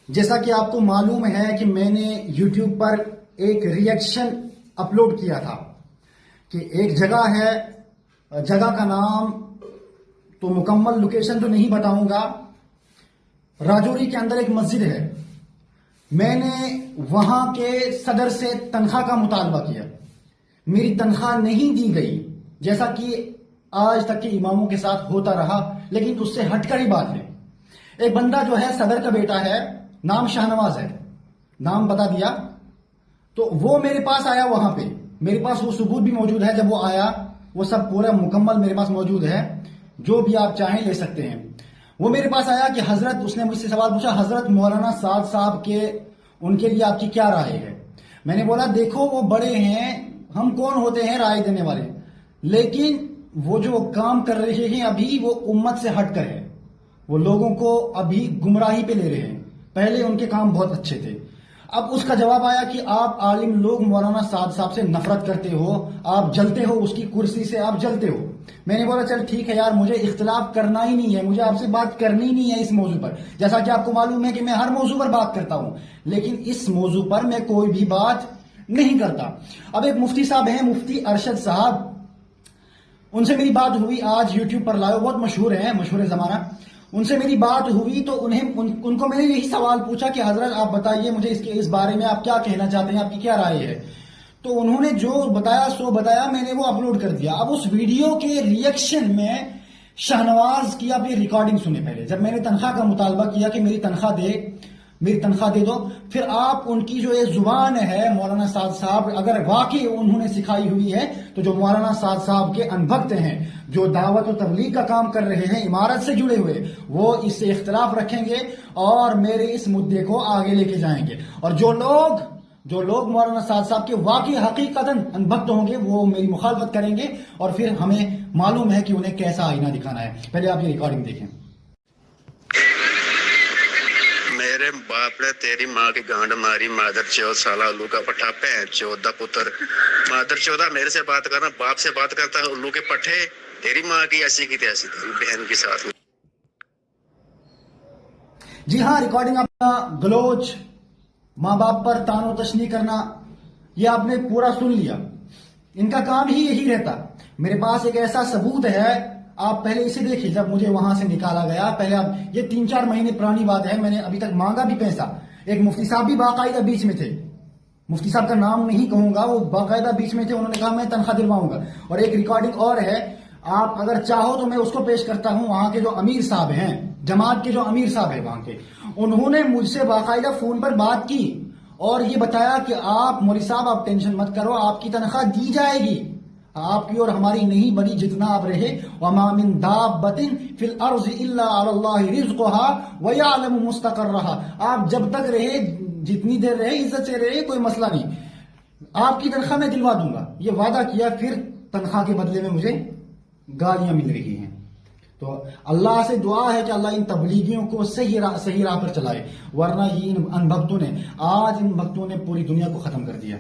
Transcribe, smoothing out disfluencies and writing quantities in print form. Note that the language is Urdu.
جیسا کہ آپ کو معلوم ہے کہ میں نے یوٹیوب پر ایک ریئیکشن اپلوڈ کیا تھا کہ ایک جگہ ہے، جگہ کا نام تو مکمل لوکیشن تو نہیں بتاؤں گا، راجوری کے اندر ایک مسجد ہے۔ میں نے وہاں کے صدر سے تنخواہ کا مطالبہ کیا، میری تنخواہ نہیں دی گئی، جیسا کہ آج تک کے اماموں کے ساتھ ہوتا رہا، لیکن اس سے ہٹ کر ہی بات ہے۔ ایک بندہ جو ہے صدر کا بیٹا ہے، نام شاہنواز ہے، نام بتا دیا، تو وہ میرے پاس آیا، وہاں پہ میرے پاس وہ ثبوت بھی موجود ہے، جب وہ آیا وہ سب پورا مکمل میرے پاس موجود ہے، جو بھی آپ چاہیں لے سکتے ہیں۔ وہ میرے پاس آیا کہ حضرت، اس نے مجھ سے سوال پوچھا، حضرت مولانا سعد صاحب کے ان کے لیے آپ کی کیا رائے ہے؟ میں نے بولا دیکھو وہ بڑے ہیں، ہم کون ہوتے ہیں رائے دینے والے، لیکن وہ جو کام کر رہے ہیں ابھی وہ امت سے ہٹ کر ہے، وہ لوگوں کو ابھی گمراہی پہ لے رہے ہیں، پہلے ان کے کام بہت اچھے تھے۔ اب اس کا جواب آیا کہ آپ عالم لوگ مولانا سعد صاحب سے نفرت کرتے ہو، آپ جلتے ہو، اس کی کرسی سے آپ جلتے ہو۔ میں نے بولا چل ٹھیک ہے یار، مجھے اختلاف کرنا ہی نہیں ہے، مجھے آپ سے بات کرنی نہیں ہے اس موضوع پر، جیسا کہ آپ کو معلوم ہے کہ میں ہر موضوع پر بات کرتا ہوں، لیکن اس موضوع پر میں کوئی بھی بات نہیں کرتا۔ اب ایک مفتی صاحب ہیں، مفتی ارشد صاحب، ان سے میری بات ہوئی، آج یوٹیوب پر لائیو، بہت مشہور ہیں، مشہور زمانہ۔ ان سے میری بات ہوئی تو ان کو میں نے یہی سوال پوچھا کہ حضرت آپ بتائیے مجھے اس بارے میں آپ کیا کہنا چاہتے ہیں، آپ کی کیا رائے ہے؟ تو انہوں نے جو بتایا سو بتایا، میں نے وہ اپلوڈ کر دیا۔ اب اس ویڈیو کے ریئیکشن میں شاہنواز کی آپ یہ ریکارڈنگ سنیں پہلے، جب میں نے تنخواہ کا مطالبہ کیا کہ میری تنخواہ دے دو، پھر آپ ان کی جو یہ زبان ہے مولانا سعد صاحب، اگر واقعی انہوں نے سکھائی ہوئی ہے تو جو مولانا سعد صاحب کے انبھکت ہیں، جو دعوت و تبلیغ کا کام کر رہے ہیں، عمارت سے جڑے ہوئے، وہ اس سے اختلاف رکھیں گے اور میرے اس مدعے کو آگے لے کے جائیں گے، اور جو لوگ مولانا سعد صاحب کے واقعی حقیقتاً انبھکت ہوں گے وہ میری مخالفت کریں گے، اور پھر ہمیں معلوم ہے کہ انہیں کیسا آئینہ دکھانا ہے۔ پہلے آپ یہ ریکارڈنگ دیکھیں۔ میرے باپ نے تیری ماں کی گانڈ ماری، مادر چود، سالہ الو کا پٹھا، بہن چودہ پتر، مادر چودہ میرے سے بات کرنا، باپ سے بات کرتا ہے الو کے پٹھے، تیری ماں کی ایسی کی تیسی، تیری بہن کے ساتھ۔ جی ہاں، ریکارڈنگ اپنا گلوچ، ماں باپ پر تان و تشنیع کرنا، یہ آپ نے پورا سن لیا۔ ان کا کام ہی یہی رہتا۔ میرے پاس ایک ایسا ثبوت ہے، آپ پہلے اسے دیکھیں، جب مجھے وہاں سے نکالا گیا، پہلے اب یہ 3-4 مہینے پرانی بات ہے، میں نے ابھی تک مانگا بھی پیسہ۔ ایک مفتی صاحب بھی باقاعدہ بیچ میں تھے، مفتی صاحب کا نام نہیں کہوں گا، وہ باقاعدہ بیچ میں تھے، انہوں نے کہا میں تنخواہ دلواؤں گا۔ اور ایک ریکارڈنگ اور ہے، آپ اگر چاہو تو میں اس کو پیش کرتا ہوں۔ وہاں کے جو امیر صاحب ہیں، جماعت کے جو امیر صاحب ہیں وہاں کے، انہوں نے مجھ سے باقاعدہ فون پر بات کی اور یہ بتایا کہ آپ مولوی صاحب آپ ٹینشن مت کرو، آپ کی تنخواہ دی جائے گی، آپ کی اور ہماری نہیں بڑی، جتنا آپ رہے۔ وَمَا مِن دَابَّةٍ فِي الْأَرْضِ إِلَّا عَلَى اللَّهِ رِزْقُهَا وَيَعْلَمُ مُسْتَقَرَّهَا۔ آپ جب تک رہے، جتنی دیر رہے، عزت سے رہے، کوئی مسئلہ نہیں، آپ کی تنخواہ میں دلوا دوں گا، یہ وعدہ کیا۔ پھر تنخواہ کے بدلے میں مجھے گالیاں مل رہی ہیں۔ تو اللہ سے دعا ہے کہ اللہ ان تبلیغیوں کو صحیح راہ پر چلائے، ورنہ یہ ان بھکتوں نے، آج ان بھکتوں نے پوری دنیا کو ختم کر دیا۔